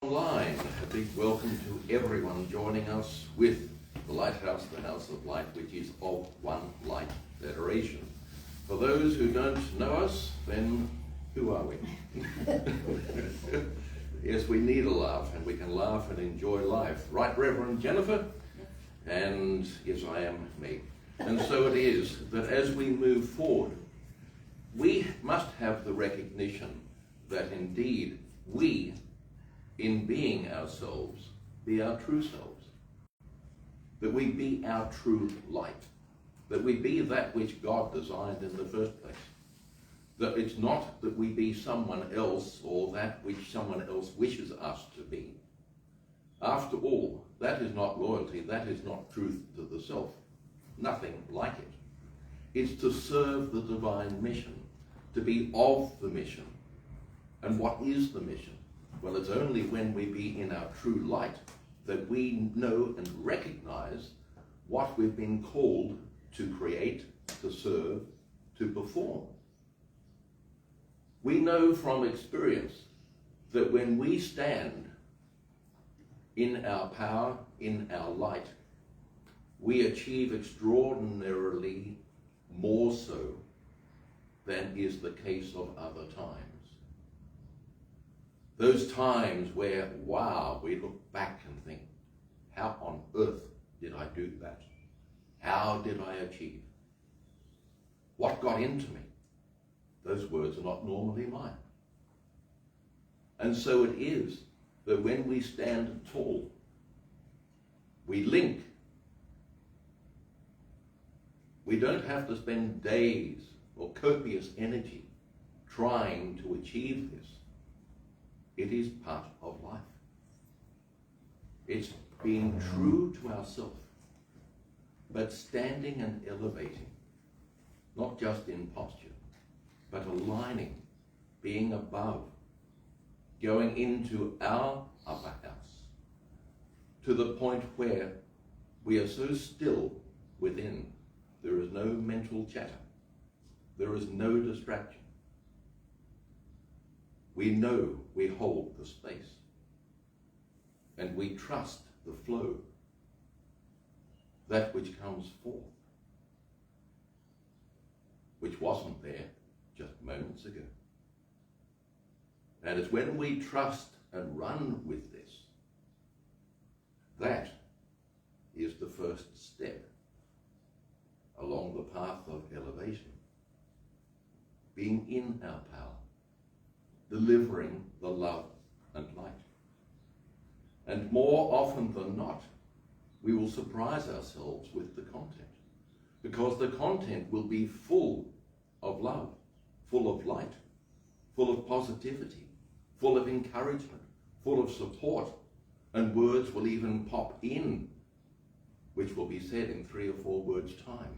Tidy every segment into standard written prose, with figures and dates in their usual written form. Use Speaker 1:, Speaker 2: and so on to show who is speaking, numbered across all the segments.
Speaker 1: Online, a big welcome to everyone joining us with the Lighthouse, the House of Light, which is of One Light Federation. For those who don't know us, then who are we? Yes, we need a laugh, and we can laugh and enjoy life. Right, Reverend Jennifer? And yes, I am me. And so it is that as we move forward, we must have the recognition that indeed we, in being ourselves, be our true selves. That we be our true light. That we be that which God designed in the first place. That it's not that we be someone else or that which someone else wishes us to be. After all, that is not loyalty, that is not truth to the self. Nothing like it. It's to serve the divine mission, to be of the mission. And what is the mission? Well, it's only when we be in our true light that we know and recognize what we've been called to create, to serve, to perform. We know from experience that when we stand in our power, in our light, we achieve extraordinarily more so than is the case of other times. Those times where, wow, we look back and think, how on earth did I do that? How did I achieve? What got into me? Those words are not normally mine. And so it is that when we stand tall, we link. We don't have to spend days or copious energy trying to achieve this. It is part of life. It's being true to ourselves, but standing and elevating, not just in posture, but aligning, being above, going into our upper house, to the point where we are so still within, there is no mental chatter, there is no distraction. We know we hold the space, and we trust the flow, that which comes forth, which wasn't there just moments ago. And it's when we trust and run with this, that is the first step along the path of elevation, being in our power, delivering the love and light. And more often than not, we will surprise ourselves with the content, because the content will be full of love, full of light, full of positivity, full of encouragement, full of support, and words will even pop in, which will be said in 3 or 4 words' time,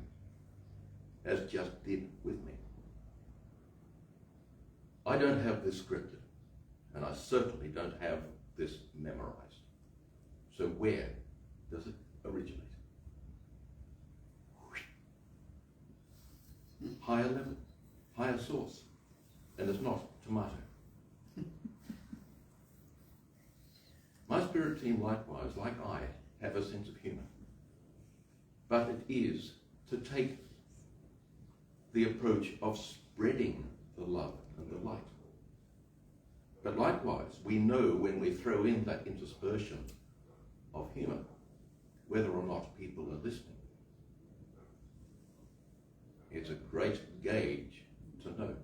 Speaker 1: as just did with me. I don't have this scripted, and I certainly don't have this memorized. So where does it originate? Higher level, higher source, and it's not tomato. My spirit team likewise, like I, have a sense of humor. But it is to take the approach of spreading the love and the light. But likewise, we know when we throw in that interspersion of humor, whether or not people are listening. It's a great gauge to know.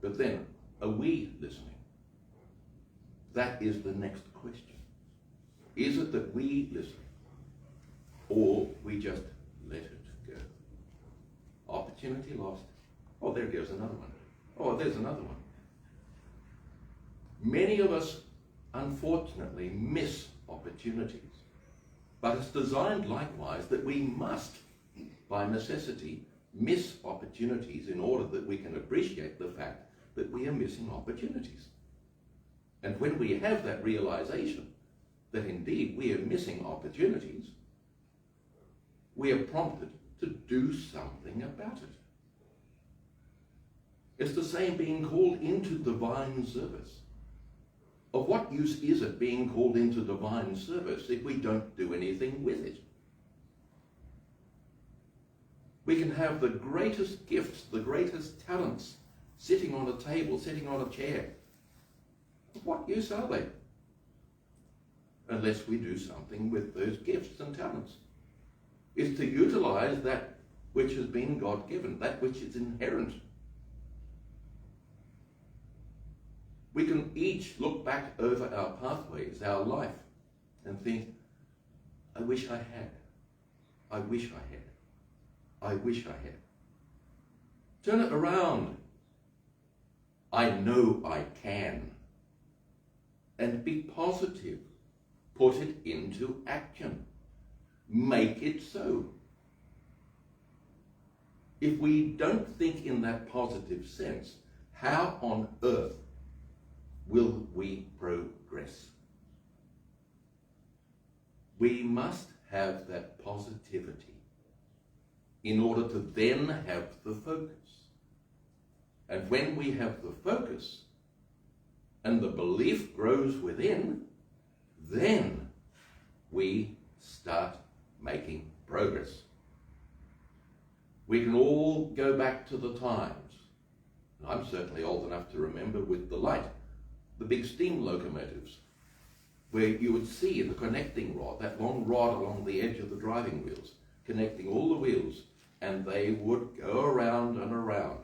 Speaker 1: But then, are we listening? That is the next question. Is it that we listen, or we just let it go? Opportunity lost. Oh, there goes another one. Oh, there's another one. Many of us, unfortunately, miss opportunities. But it's designed likewise that we must, by necessity, miss opportunities in order that we can appreciate the fact that we are missing opportunities. And when we have that realization that indeed we are missing opportunities, we are prompted to do something about it. It's the same being called into divine service. of what use is it being called into divine service if we don't do anything with it? We can have the greatest gifts, the greatest talents, sitting on a table, sitting on a chair. What use are they? Unless we do something with those gifts and talents. Is to utilize that which has been God-given, that which is inherent. We can each look back over our pathways, our life, and think, I wish I had. I wish I had. I wish I had. Turn it around. I know I can. And be positive. Put it into action. Make it so. If we don't think in that positive sense, how on earth will we progress? We must have that positivity in order to then have the focus. And when we have the focus and the belief grows within, then we start making progress. We can all go back to the times, and I'm certainly old enough to remember with delight, the big steam locomotives, where you would see the connecting rod, that long rod along the edge of the driving wheels, connecting all the wheels, and they would go around and around.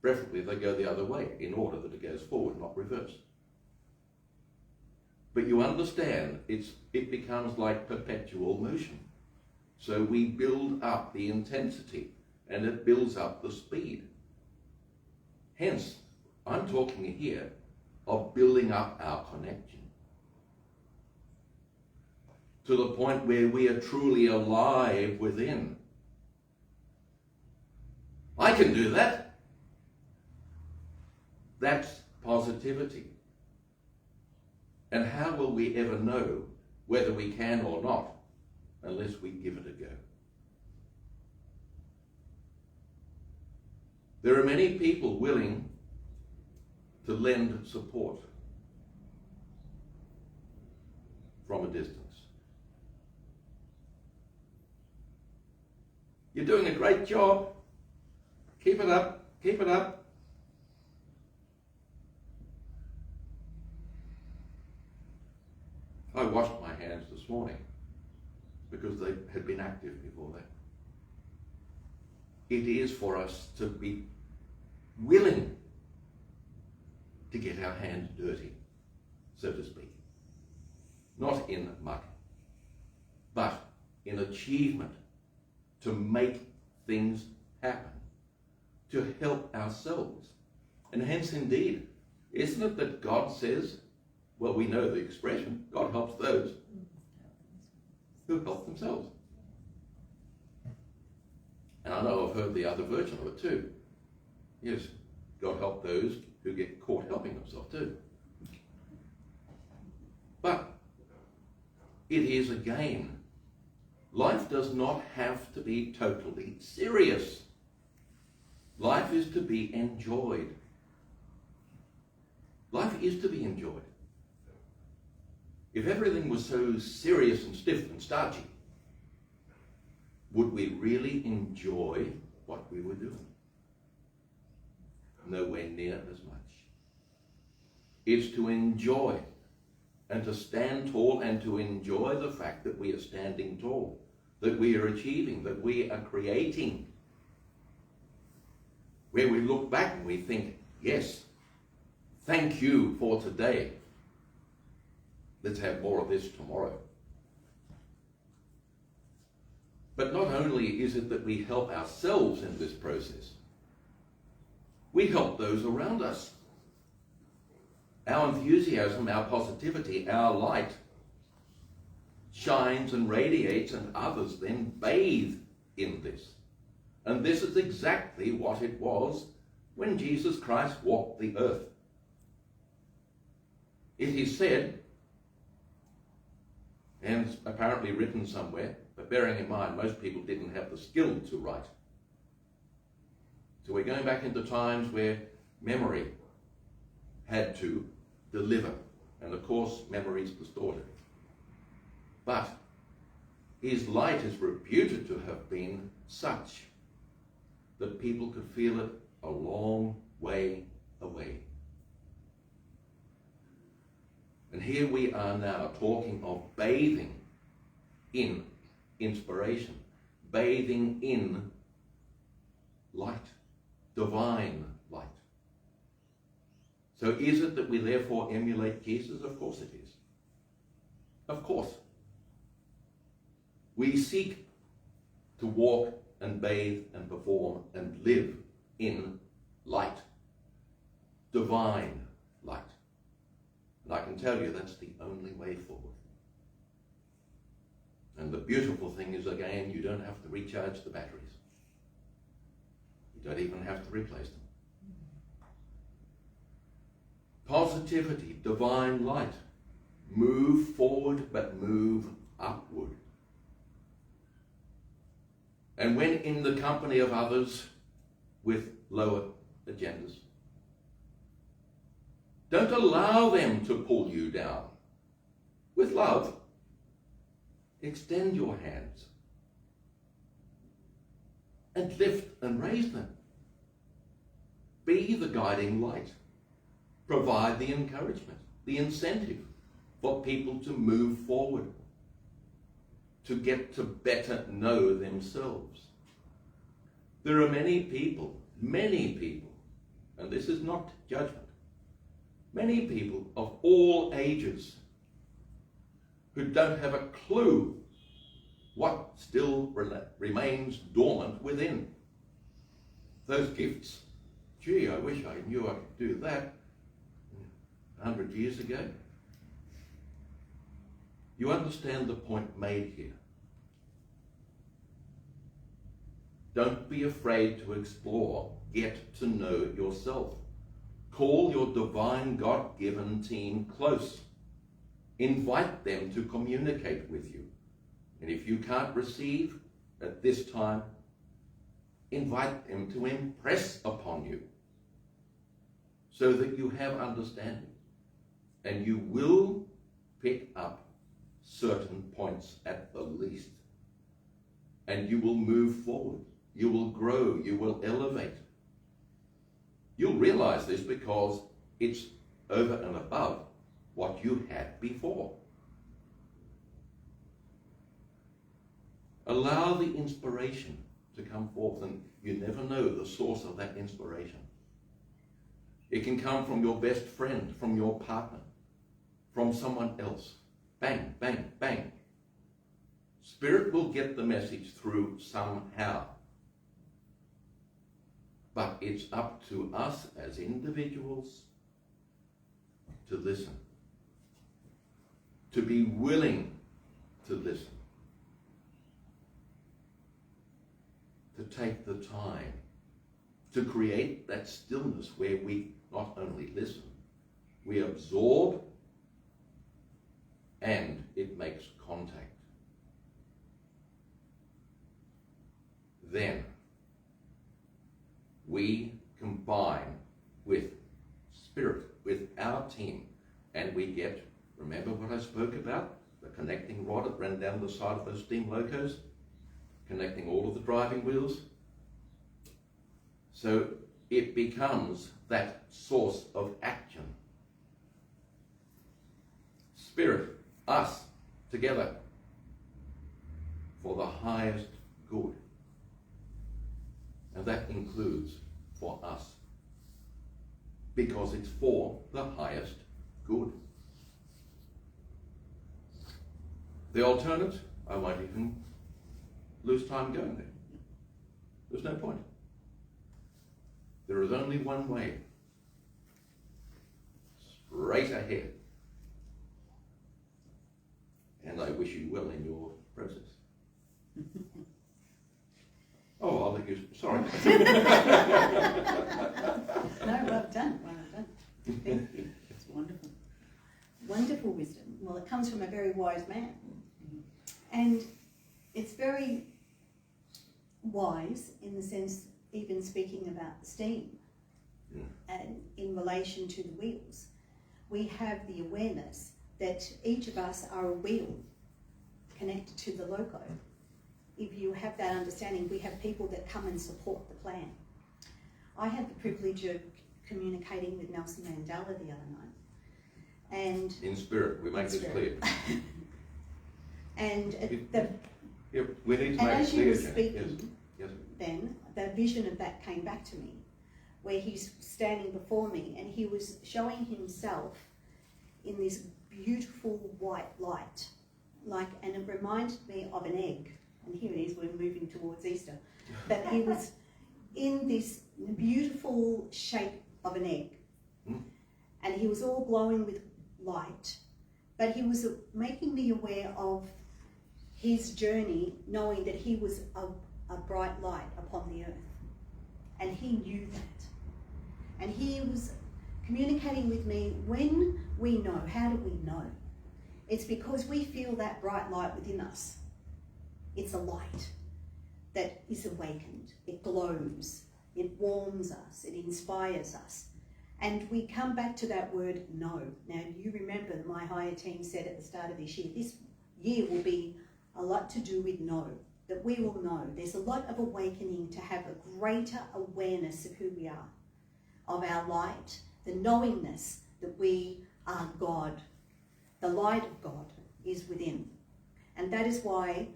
Speaker 1: Preferably they go the other way in order that it goes forward, not reverse. But you understand, it becomes like perpetual motion. So we build up the intensity and it builds up the speed. Hence, I'm talking here of building up our connection to the point where we are truly alive within. I can do that. That's positivity. And how will we ever know whether we can or not unless we give it a go? There are many people willing to lend support from a distance. You're doing a great job. Keep it up. Keep it up. I washed my hands this morning because they had been active before that. It is for us to be willing to get our hands dirty, so to speak. Not in muck, but in achievement, to make things happen, to help ourselves. And hence, indeed, isn't it that God says, well, we know the expression, God helps those who help themselves. And I know I've heard the other version of it too. Yes, God help those who get caught helping themselves too. But it is a game. Life does not have to be totally serious. Life is to be enjoyed. Life is to be enjoyed. If everything was so serious and stiff and starchy, would we really enjoy what we were doing? Nowhere near as much. It's to enjoy and to stand tall and to enjoy the fact that we are standing tall, that we are achieving, that we are creating. Where we look back and we think, yes, thank you for today. Let's have more of this tomorrow. But not only is it that we help ourselves in this process, we help those around us. Our enthusiasm, our positivity, our light shines and radiates, and others then bathe in this. And this is exactly what it was when Jesus Christ walked the earth. It is said, and apparently written somewhere, but bearing in mind most people didn't have the skill to write. So we're going back into times where memory had to deliver And of course, memory is distorted. But his light is reputed to have been such that people could feel it a long way away. And here we are now talking of bathing in inspiration, bathing in light, divine light. So is it that we therefore emulate Jesus? Of course it is. Of course. We seek to walk and bathe and perform and live in light, divine light. And I can tell you that's the only way forward. And the beautiful thing is, again, you don't have to recharge the batteries. You don't even have to replace them. Positivity, divine light. Move forward, but move upward. And when in the company of others with lower agendas, don't allow them to pull you down. With love, extend your hands and lift and raise them. Be the guiding light. Provide the encouragement, the incentive for people to move forward, to get to better know themselves. There are many people, and this is not judgment, many people of all ages who don't have a clue what still remains dormant within. Those gifts. Gee, I wish I knew I could do that 100 years ago. You understand the point made here. Don't be afraid to explore. Get to know yourself. Call your divine God-given team close. Invite them to communicate with you. And if you can't receive at this time, invite them to impress upon you so that you have understanding. And you will pick up certain points at the least. And you will move forward. You will grow. You will elevate. You'll realize this because it's over and above what you had before. Allow the inspiration to come forth, and you never know the source of that inspiration. It can come from your best friend, from your partner, from someone else. Bang, bang, bang. Spirit will get the message through somehow. But it's up to us as individuals to listen, to be willing to listen, to take the time to create that stillness where we not only listen, we absorb, and it makes contact. Then we combine with Spirit, with our team, and we get, remember what I spoke about? The connecting rod that ran down the side of those steam locos, connecting all of the driving wheels. So it becomes that source of action. Spirit, us, together, for the highest good. And that includes for us, because it's for the highest good. The alternate, I won't even lose time going there. There's no point. There is only one way. Straight ahead. And I wish you well in your process. Oh, I'll let you, sorry.
Speaker 2: No, well done, well done. Thank you. It's wonderful. Wonderful wisdom. Well, it comes from a very wise man. And it's very wise in the sense, even speaking about the steam and in relation to the wheels. we have the awareness that each of us are a wheel connected to the logo. If you have that understanding, we have people that come and support the plan. I had the privilege of communicating with Nelson Mandela the other night. And
Speaker 1: in spirit, we make this clear.
Speaker 2: And
Speaker 1: We need to make
Speaker 2: as
Speaker 1: it
Speaker 2: you
Speaker 1: clear,
Speaker 2: were
Speaker 1: Janet.
Speaker 2: speaking,
Speaker 1: Yes.
Speaker 2: then the vision of that came back to me, where he's standing before me and he was showing himself in this beautiful white light, and it reminded me of an egg. And here it is, we're moving towards Easter. But he was in this beautiful shape of an egg. And he was all glowing with light. But he was making me aware of his journey, knowing that he was a bright light upon the earth. And he knew that. And he was communicating with me. When we know, how do we know? It's because we feel that bright light within us. It's a light that is awakened. It glows. It warms us. It inspires us. And we come back to that word know. Now, you remember my higher team said at the start of this year will be a lot to do with know, that we will know. There's a lot of awakening to have a greater awareness of who we are, of our light, the knowingness that we are God. The light of God is within. And that is why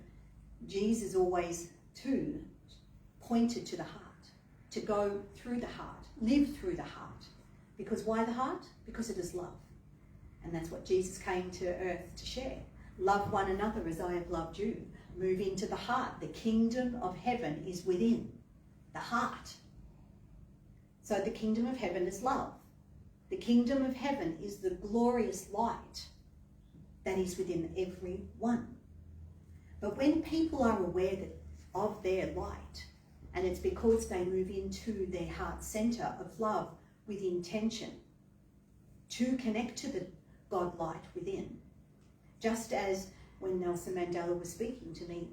Speaker 2: Jesus always, too, pointed to the heart, to go through the heart, live through the heart. Because why the heart? Because it is love. And that's what Jesus came to earth to share. Love one another as I have loved you. Move into the heart. The kingdom of heaven is within the heart. So the kingdom of heaven is love. The kingdom of heaven is the glorious light that is within every one. But when people are aware of their light, and it's because they move into their heart center of love with intention to connect to the God light within, just as when Nelson Mandela was speaking to me.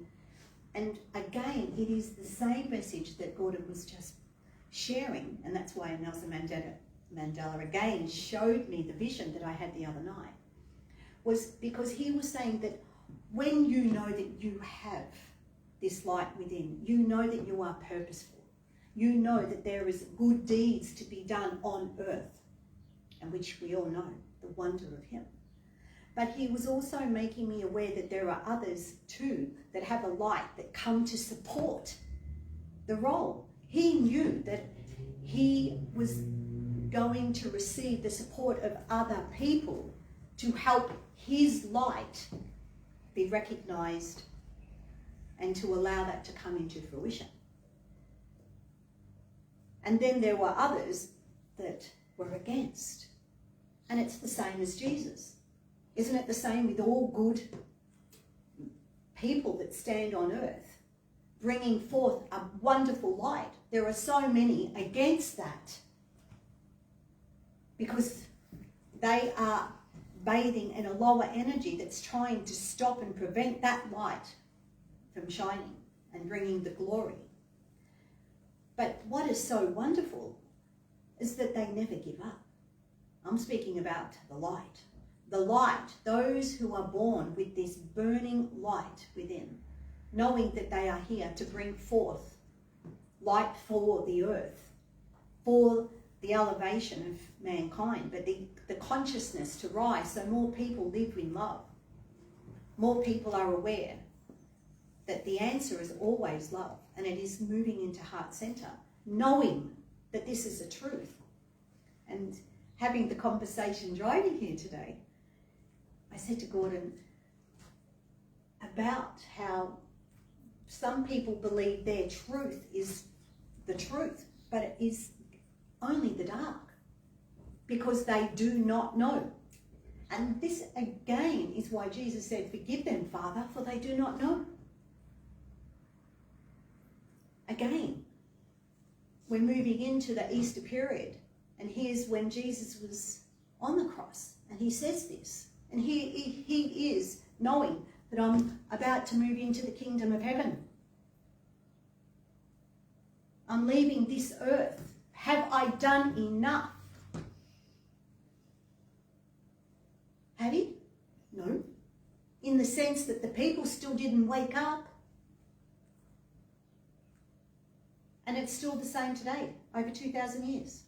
Speaker 2: And again, it is the same message that Gordon was just sharing, and that's why Nelson Mandela again showed me the vision that I had the other night, was because he was saying that when you know that you have this light within, you know that you are purposeful, you know that there is good deeds to be done on earth, and which we all know, the wonder of him. But he was also making me aware that there are others too that have a light that come to support the role. He knew that he was going to receive the support of other people to help his light be recognized and to allow that to come into fruition. And then there were others that were against. And it's the same as Jesus. Isn't it the same with all good people that stand on earth, bringing forth a wonderful light? There are so many against that because they are bathing in a lower energy that's trying to stop and prevent that light from shining and bringing the glory. But what is so wonderful is that they never give up. I'm speaking about the light. The light, those who are born with this burning light within, knowing that they are here to bring forth light for the earth, for the elevation of mankind, but the consciousness to rise so more people live in love. More people are aware that the answer is always love, and it is moving into heart center, knowing that this is the truth. And having the conversation driving here today, I said to Gordon about how some people believe their truth is the truth, but it is only the dark because they do not know. And this again is why Jesus said, "Forgive them, Father, for they do not know." Again, we're moving into the Easter period, and here's when Jesus was on the cross, and he says this, and he is knowing that I'm about to move into the kingdom of heaven. I'm leaving this earth. Have I done enough? Had he? No. In the sense that the people still didn't wake up. And it's still the same today, over 2,000 years.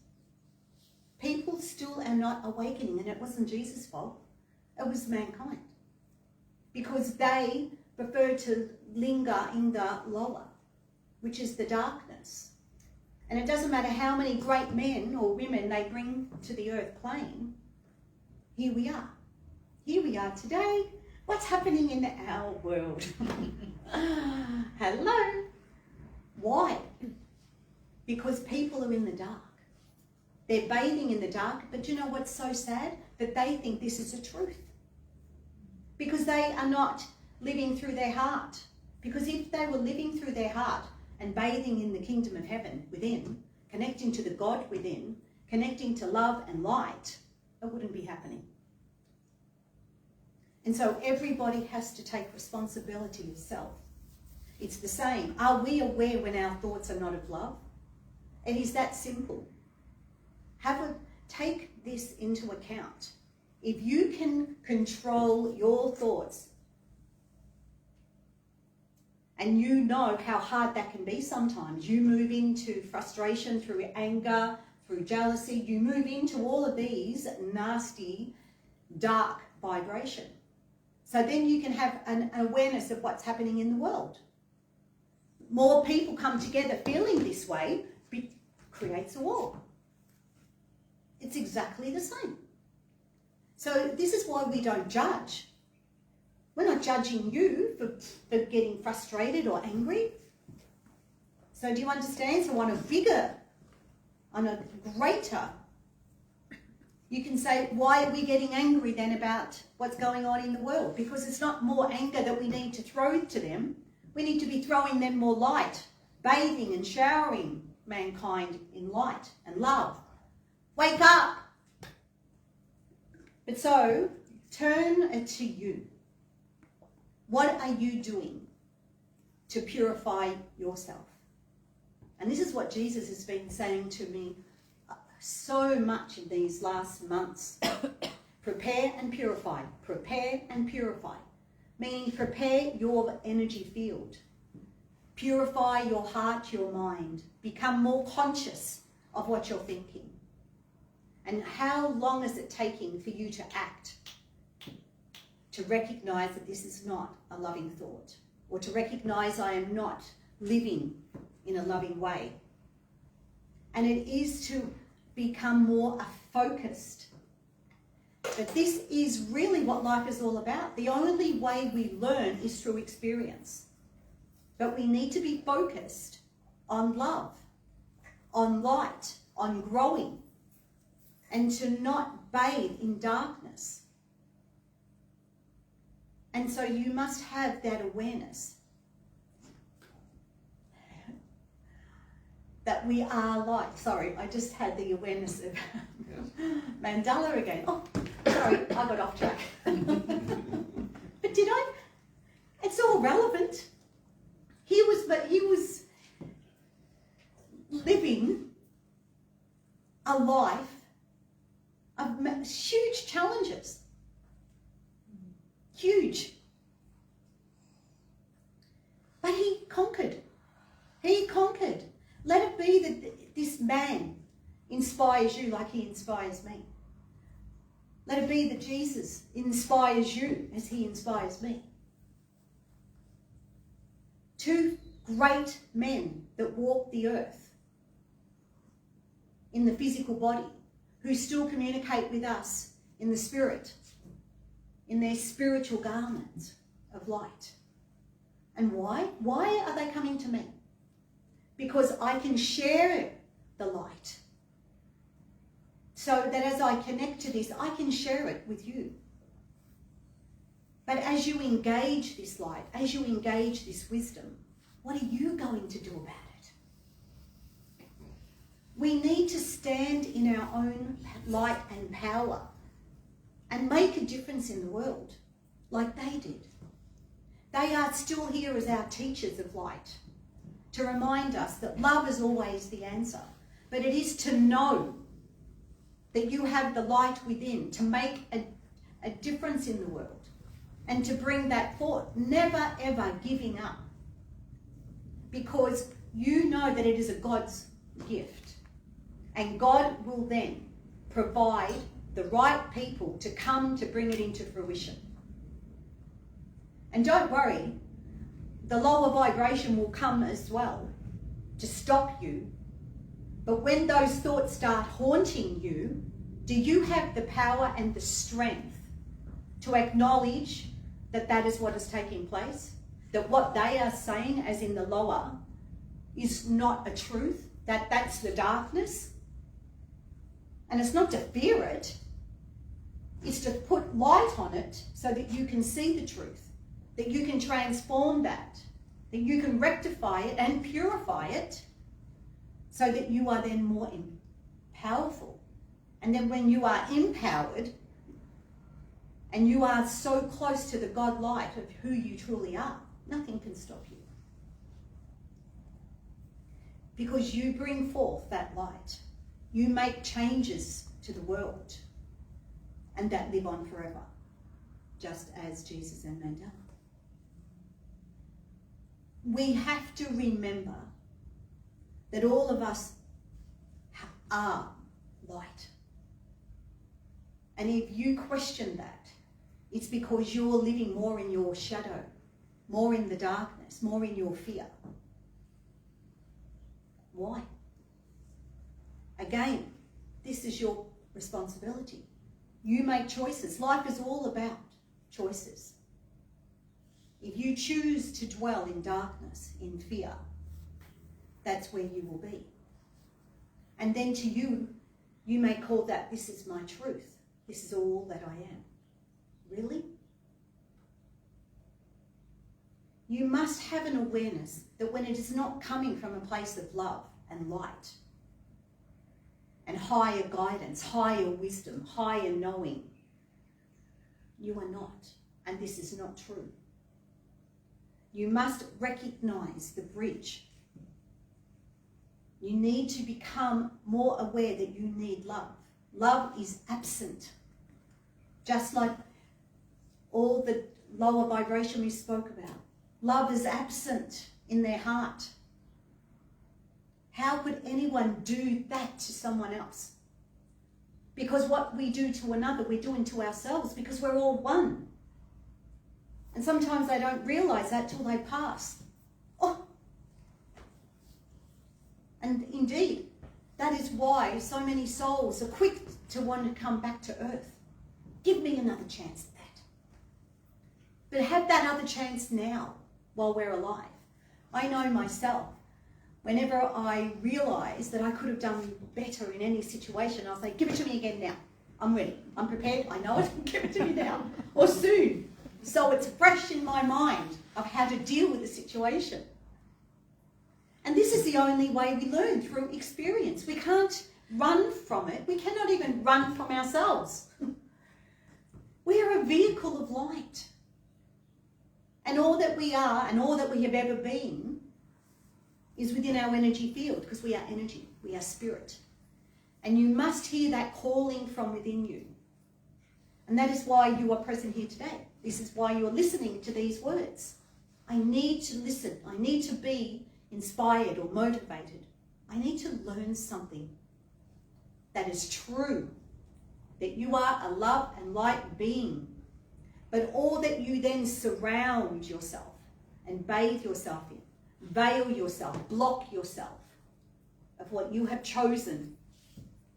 Speaker 2: People still are not awakening, and it wasn't Jesus' fault. It was mankind. Because they prefer to linger in the lower, which is the darkness. And it doesn't matter how many great men or women they bring to the earth plane, here we are. Here we are today. What's happening in our world? Hello. Why? Because people are in the dark. They're bathing in the dark, but you know what's so sad? That they think this is the truth. Because they are not living through their heart. Because if they were living through their heart and bathing in the kingdom of heaven within, connecting to the God within, connecting to love and light, it wouldn't be happening. And so everybody has to take responsibility of self. It's the same. Are we aware when our thoughts are not of love? It is that simple. Take this into account. If you can control your thoughts, and you know how hard that can be sometimes, you move into frustration through anger, through jealousy, you move into all of these nasty, dark vibration. So then you can have an awareness of what's happening in the world. More people come together feeling this way, creates a war. It's exactly the same. So this is why we don't judge. We're not judging you for getting frustrated or angry. So do you understand? So on a bigger, on a greater, you can say, why are we getting angry then about what's going on in the world? Because it's not more anger that we need to throw to them. We need to be throwing them more light, bathing and showering mankind in light and love. Wake up! But so, turn it to you. What are you doing to purify yourself? And this is what Jesus has been saying to me so much in these last months. Prepare and purify. Prepare and purify. Meaning prepare your energy field. Purify your heart, your mind. Become more conscious of what you're thinking. And how long is it taking for you to act? To recognize that this is not a loving thought, or to recognize I am not living in a loving way. And it is to become more focused. But this is really what life is all about. The only way we learn is through experience. But we need to be focused on love, on light, on growing, and to not bathe in darkness. And so you must have that awareness that we are light. Sorry, I just had the awareness of Mandela again. Oh, sorry, I got off track. But did I? It's all relevant. He was living a life of huge challenges. Huge. But he conquered. He conquered. Let it be that this man inspires you like he inspires me. Let it be that Jesus inspires you as he inspires me. Two great men that walk the earth in the physical body, who still communicate with us in the spirit, in their spiritual garments of light. And why? Why are they coming to me? Because I can share the light. So that as I connect to this, I can share it with you. But as you engage this light, as you engage this wisdom, what are you going to do about it? We need to stand in our own light and power and make a difference in the world like they did. They are still here as our teachers of light to remind us that love is always the answer. But it is to know that you have the light within to make a difference in the world, and to bring that forth, never ever giving up, because you know that it is a God's gift, and God will then provide the right people to come to bring it into fruition. And don't worry, the lower vibration will come as well to stop you. But when those thoughts start haunting you, do you have the power and the strength to acknowledge that that is what is taking place? That what they are saying, as in the lower, is not a truth, that that's the darkness? And it's not to fear it, it's to put light on it so that you can see the truth, that you can transform that you can rectify it and purify it, so that you are then more powerful. And then when you are empowered and you are so close to the God light of who you truly are, nothing can stop you. Because you bring forth that light. You make changes to the world, and that live on forever, just as Jesus and man done. We have to remember that all of us are light. And if you question that, it's because you're living more in your shadow, more in the darkness, more in your fear. Why? Again, this is your responsibility. You make choices. Life is all about choices. If you choose to dwell in darkness, in fear, that's where you will be. And then to you, you may call that, this is my truth. This is all that I am. Really? You must have an awareness that when it is not coming from a place of love and light and higher guidance, higher wisdom, higher knowing, you are not. And this is not true. You must recognize the bridge. You need to become more aware that you need love. Love is absent. Just like all the lower vibration we spoke about. Love is absent in their heart. How could anyone do that to someone else? Because what we do to another, we're doing to ourselves, because we're all one. And sometimes they don't realise that till they pass. Oh! And indeed, that is why so many souls are quick to want to come back to earth. Give me another chance at that. But have that other chance now, while we're alive. I know myself, whenever I realise that I could have done better in any situation, I'll say, give it to me again now. I'm ready. I'm prepared. I know it. Give it to me now. Or soon. So it's fresh in my mind of how to deal with the situation. And this is the only way we learn, through experience. We can't run from it. We cannot even run from ourselves. We are a vehicle of light. And all that we are and all that we have ever been is within our energy field, because we are energy, we are spirit. And you must hear that calling from within you. And that is why you are present here today. This is why you're listening to these words. I need to listen. I need to be inspired or motivated. I need to learn something that is true, that you are a love and light being. But all that you then surround yourself and bathe yourself in, veil yourself, block yourself of what you have chosen,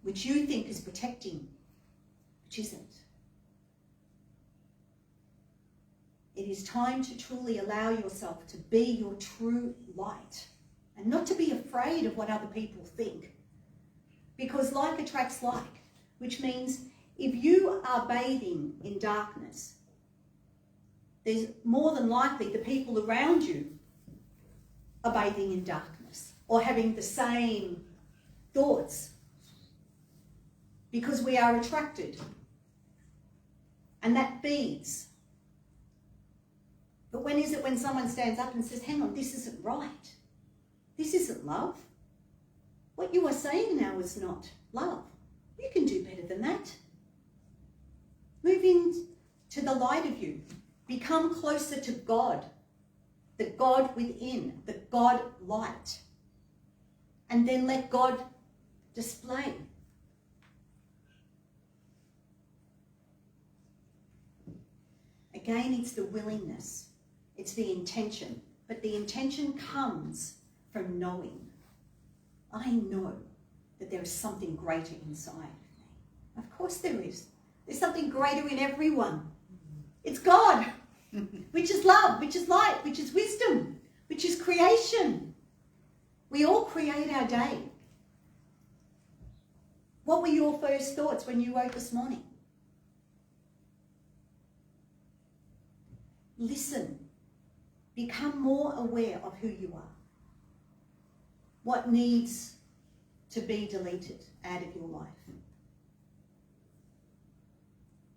Speaker 2: which you think is protecting, which isn't. It is time to truly allow yourself to be your true light and not to be afraid of what other people think. Because like attracts like, which means if you are bathing in darkness, there's more than likely the people around you are bathing in darkness or having the same thoughts, because we are attracted, and that feeds. But when is it when someone stands up and says, hang on, this isn't right. This isn't love. What you are saying now is not love. You can do better than that. Move in to the light of you. Become closer to God, the God within, the God light. And then let God display. Again, it's the willingness. It's the intention. But the intention comes from knowing. I know that there is something greater inside of me. Of course there is. There's something greater in everyone. It's God, which is love, which is light, which is wisdom, which is creation. We all create our day. What were your first thoughts when you woke this morning? Listen. Become more aware of who you are. What needs to be deleted out of your life.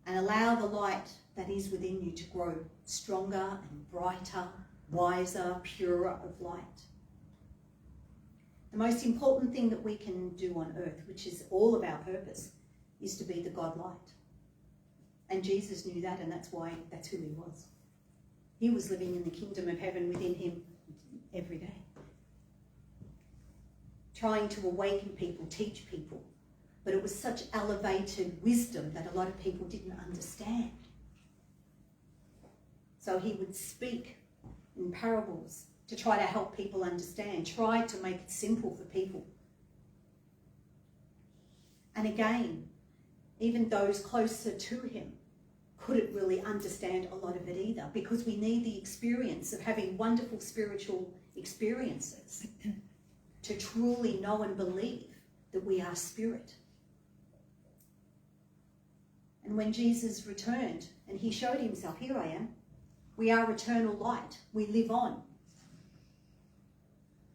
Speaker 2: And allow the light that is within you to grow stronger and brighter, wiser, purer of light. The most important thing that we can do on earth, which is all of our purpose, is to be the God light. And Jesus knew that, and that's who he was. He was living in the kingdom of heaven within him every day. Trying to awaken people, teach people. But it was such elevated wisdom that a lot of people didn't understand. So he would speak in parables to try to help people understand, try to make it simple for people. And again, even those closer to him couldn't really understand a lot of it either, because we need the experience of having wonderful spiritual experiences to truly know and believe that we are spirit. And when Jesus returned and he showed himself, here I am, we are eternal light, we live on.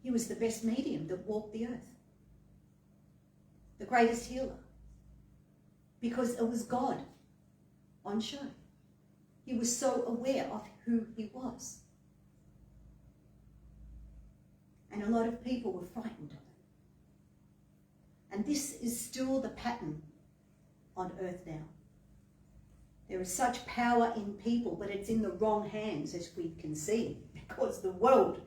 Speaker 2: He was the best medium that walked the earth, the greatest healer, because it was God on show. He was so aware of who he was. And a lot of people were frightened of it. And this is still the pattern on earth now. There is such power in people, but it's in the wrong hands, as we can see, because the world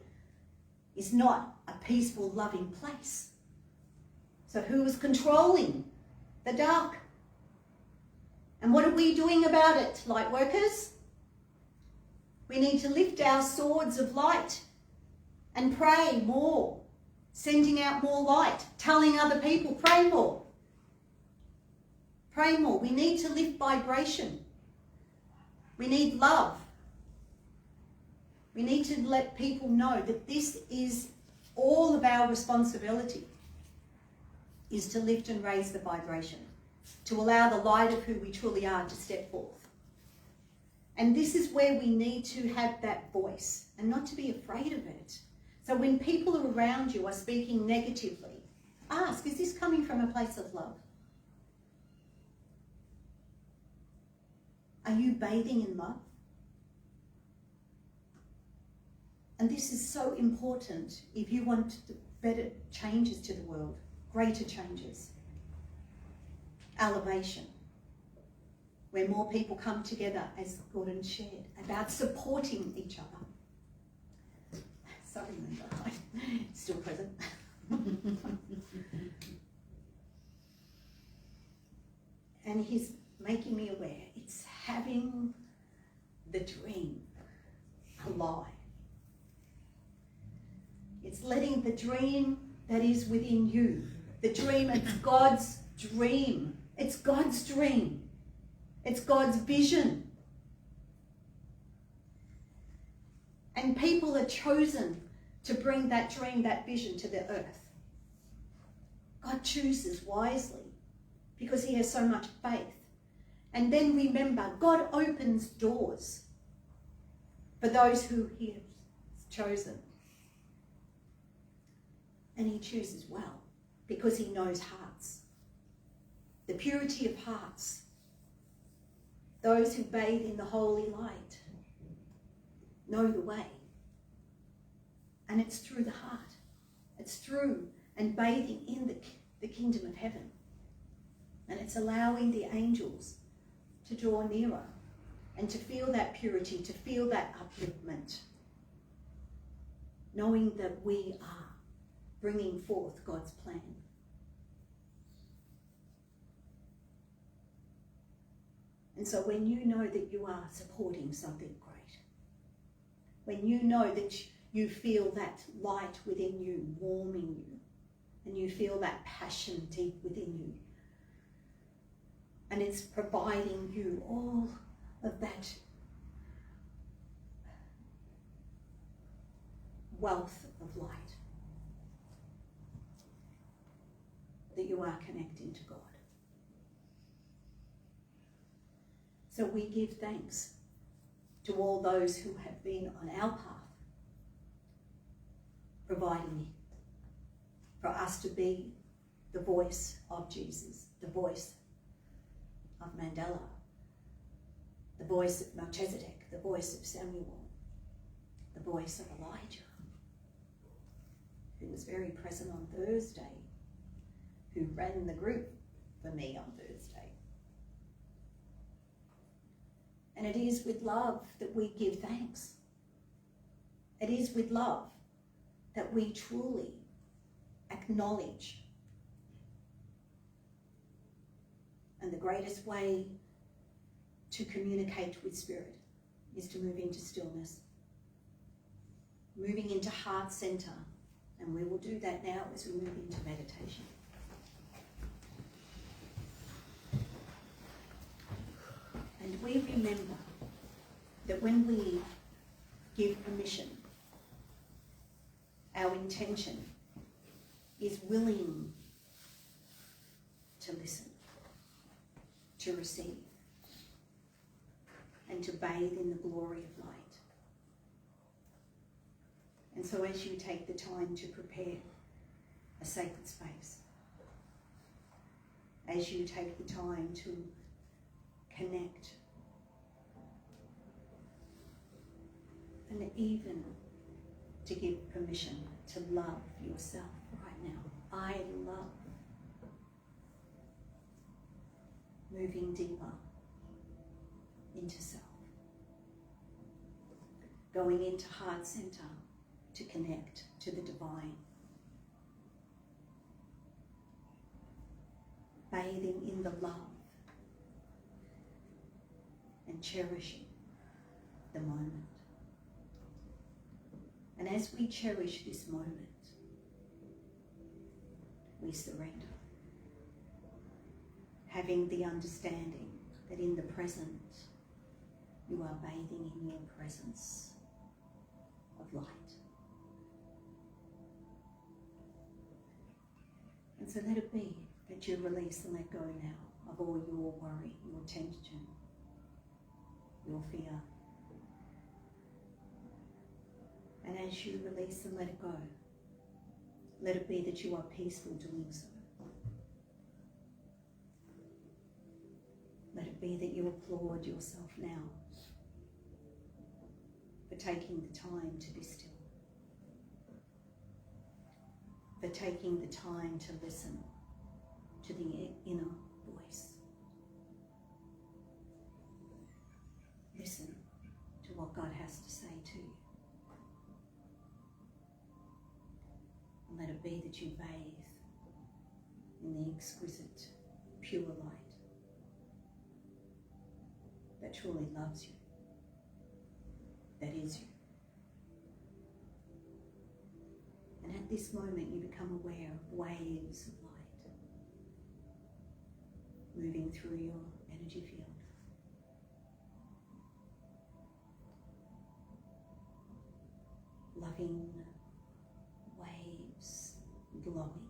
Speaker 2: is not a peaceful, loving place. So who is controlling the dark? And what are we doing about it, light workers? We need to lift our swords of light and pray more, sending out more light, telling other people, pray more. Pray more. We need to lift vibration. We need love. We need to let people know that this is all of our responsibility, is to lift and raise the vibration, to allow the light of who we truly are to step forth. And this is where we need to have that voice and not to be afraid of it. So when people around you are speaking negatively, ask, is this coming from a place of love? Are you bathing in love? And this is so important if you want better changes to the world, greater changes. Elevation, where more people come together, as Gordon shared, about supporting each other. Sorry, Linda, I'm still present. And he's making me aware, it's having the dream alive. It's letting the dream that is within you, the dream, it's God's dream. It's God's dream. It's God's vision. And people are chosen to bring that dream, that vision to the earth. God chooses wisely because he has so much faith. And then remember, God opens doors for those who he has chosen. And he chooses well because he knows hearts. The purity of hearts. Those who bathe in the holy light know the way. And it's through the heart. It's through and bathing in the kingdom of heaven. And it's allowing the angels to draw nearer and to feel that purity, to feel that upliftment, knowing that we are bringing forth God's plan. And so when you know that you are supporting something great, when you know that you feel that light within you warming you, and you feel that passion deep within you, and it's providing you all of that wealth of light, that you are connecting to God. So we give thanks to all those who have been on our path, providing for us to be the voice of Jesus, the voice of Mandela, the voice of Melchizedek, the voice of Samuel, the voice of Elijah, who was very present on Thursday, who ran the group for me on Thursday. And it is with love that we give thanks. It is with love that we truly acknowledge. And the greatest way to communicate with Spirit is to move into stillness, moving into heart center. And we will do that now as we move into meditation. And we remember that when we give permission, our intention is willing to listen, to receive, and to bathe in the glory of light. And so as you take the time to prepare a sacred space, as you take the time to connect, and even to give permission to love yourself right now. I love moving deeper into self, going into heart center to connect to the divine, bathing in the love and cherishing the moment. And as we cherish this moment, we surrender, having the understanding that in the present, you are bathing in your presence of light. And so let it be that you release and let go now of all your worry, your tension, your fear. And as you release and let it go, let it be that you are peaceful doing so. Let it be that you applaud yourself now for taking the time to be still, for taking the time to listen to the inner voice. Listen to what God has to say to you. And let it be that you bathe in the exquisite, pure light that truly loves you, that is you. And at this moment you become aware of waves of light moving through your energy field. Loving waves glowing,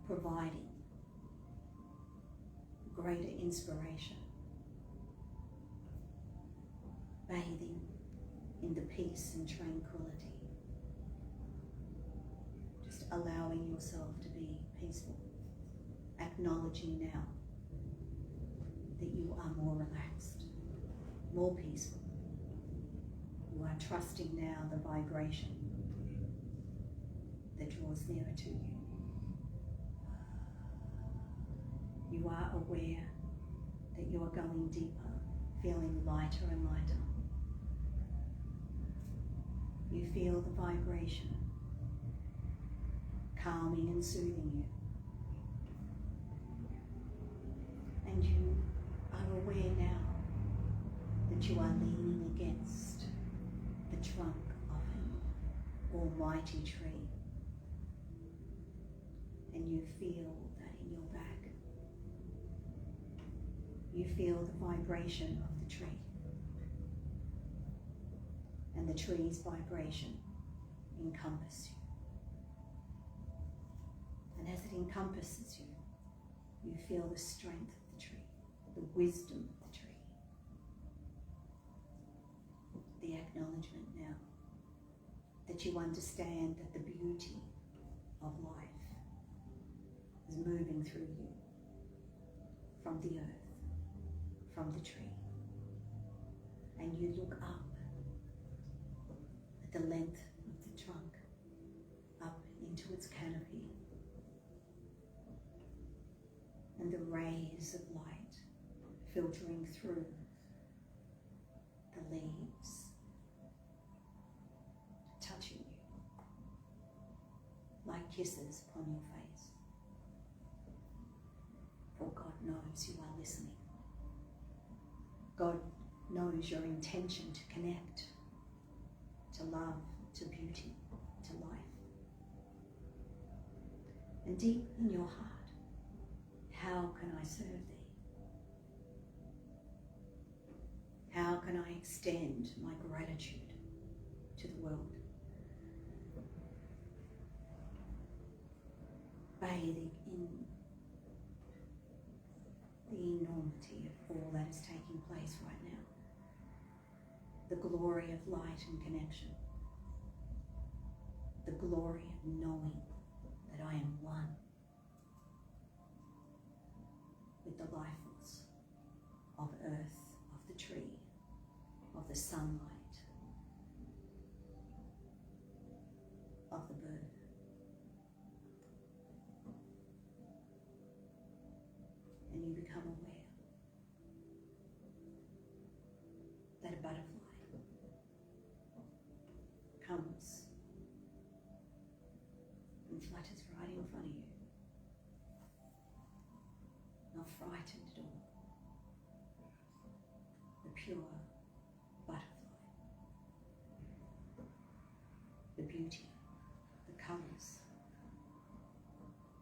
Speaker 2: providing greater inspiration, bathing in the peace and tranquility, just allowing yourself to be peaceful, acknowledging now that you are more relaxed, more peaceful. You are trusting now the vibration that draws nearer to you. You are aware that you are going deeper feeling lighter and lighter. You feel the vibration calming and soothing you. And you are aware now that you are leaning against the trunk of an almighty tree. And you feel that in your back. You feel the vibration of the tree. And the tree's vibration encompasses you. And as it encompasses you, you feel the strength of the tree, the wisdom of the tree. The acknowledgement now that you understand that the beauty of life is moving through you from the earth, from the tree. And you look up at the length of the trunk, up into its canopy. And the rays of light filtering through the leaves, touching you like kisses upon your face. For God knows you are listening. God knows your intention to connect, to love, to beauty, to life. And deep in your heart, how can I serve thee? How can I extend my gratitude to the world? Bathing in the enormity of all that is taking place right now. The glory of light and connection. The glory of knowing that I am one with the life force of earth, of the tree, of the sunlight, of the bird. And you become aware that a butterfly comes and flutters right in front of you. Not frightened at all. The pure butterfly. The beauty, the colours.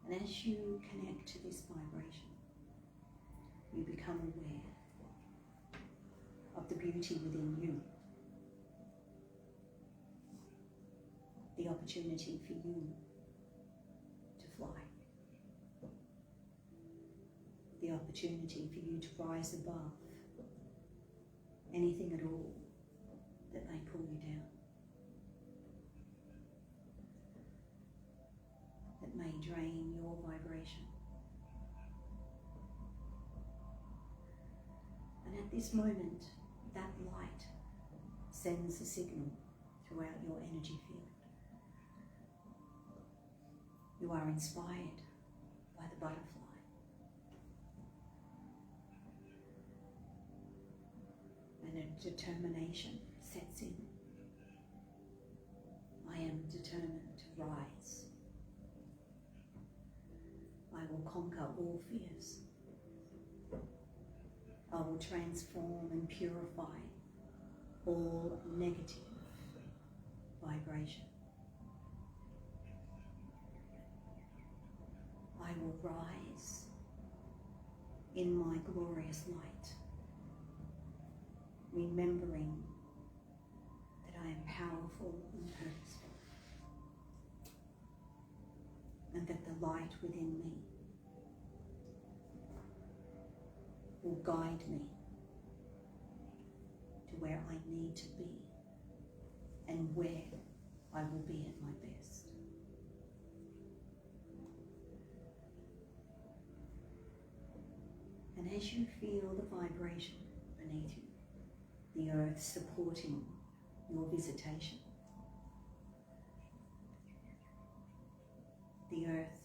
Speaker 2: And as you connect to this vibration, you become aware of the beauty within you. The opportunity for you to fly. The opportunity for you to rise above anything at all that may pull you down, that may drain your vibration. And at this moment, that light sends a signal throughout your energy field. You are inspired by the butterfly. And a determination sets in. I am determined to rise. I will conquer all fears. I will transform and purify all negative vibration. I will rise in my glorious light, remembering that I am powerful and purposeful, and that the light within me will guide me to where I need to be and where I will be at my best. And as you feel the vibration beneath you, the earth supporting your visitation, the earth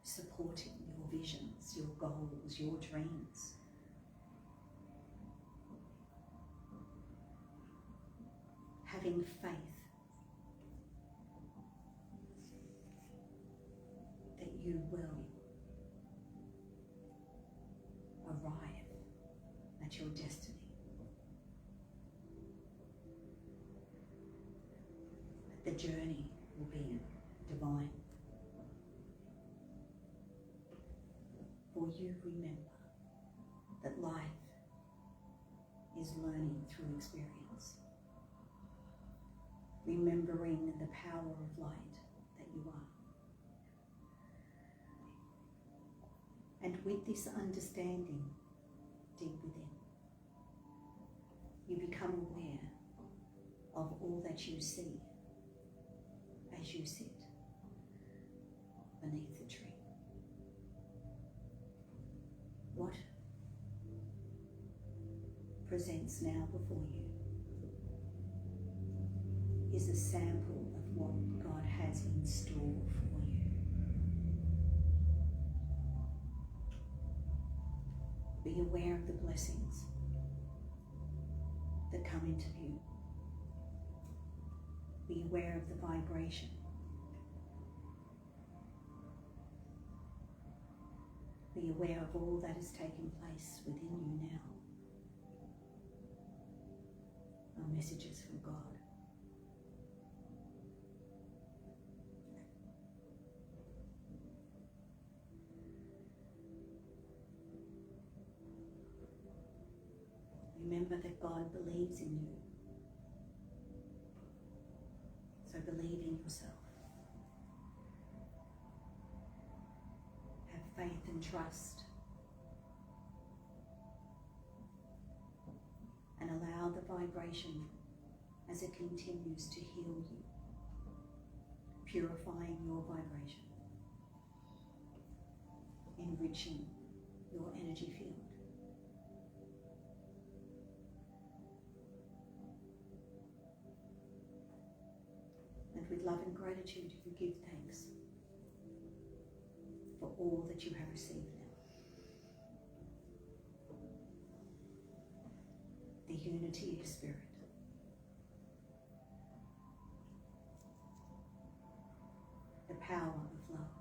Speaker 2: supporting your visions, your goals, your dreams, having faith that you will arrive at your destiny. That the journey will be divine. For you remember that life is learning through experience. Remembering the power of light that you are. And with this understanding deep within, you become aware of all that you see as you sit beneath the tree. What presents now before you is a sample of what God has in store for you. Be aware of the blessings that come into view. Be aware of the vibration. Be aware of all that is taking place within you now. Are messages from God. Remember that God believes in you. So believe in yourself. Have faith and trust. And allow the vibration as it continues to heal you, purifying your vibration, enriching your energy field. And with love and gratitude, you give thanks for all that you have received now. The unity of spirit. The power of love.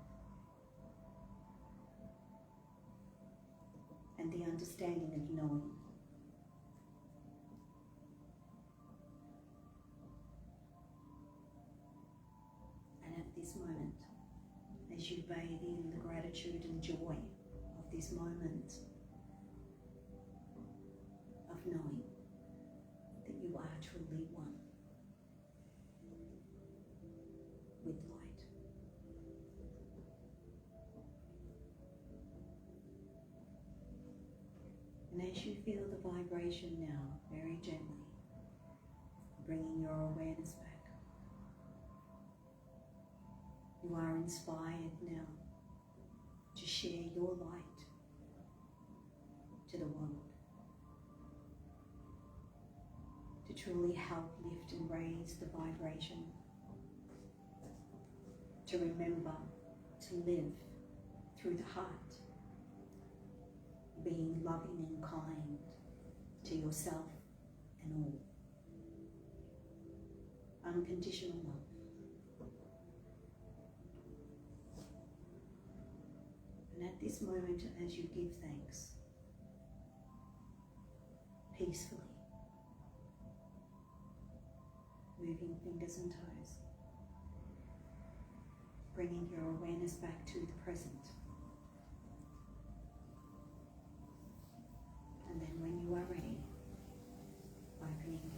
Speaker 2: And the understanding of knowing. And at this moment, as you bathe in the gratitude and joy of this moment of knowing that you are truly one with light. And as you feel the vibration now, very gently, bringing your awareness back, you are inspired now to share your light to the world, to truly help lift and raise the vibration, to remember to live through the heart, being loving and kind to yourself and all. Unconditional love. And at this moment, as you give thanks, peacefully, moving fingers and toes, bringing your awareness back to the present. And then when you are ready, opening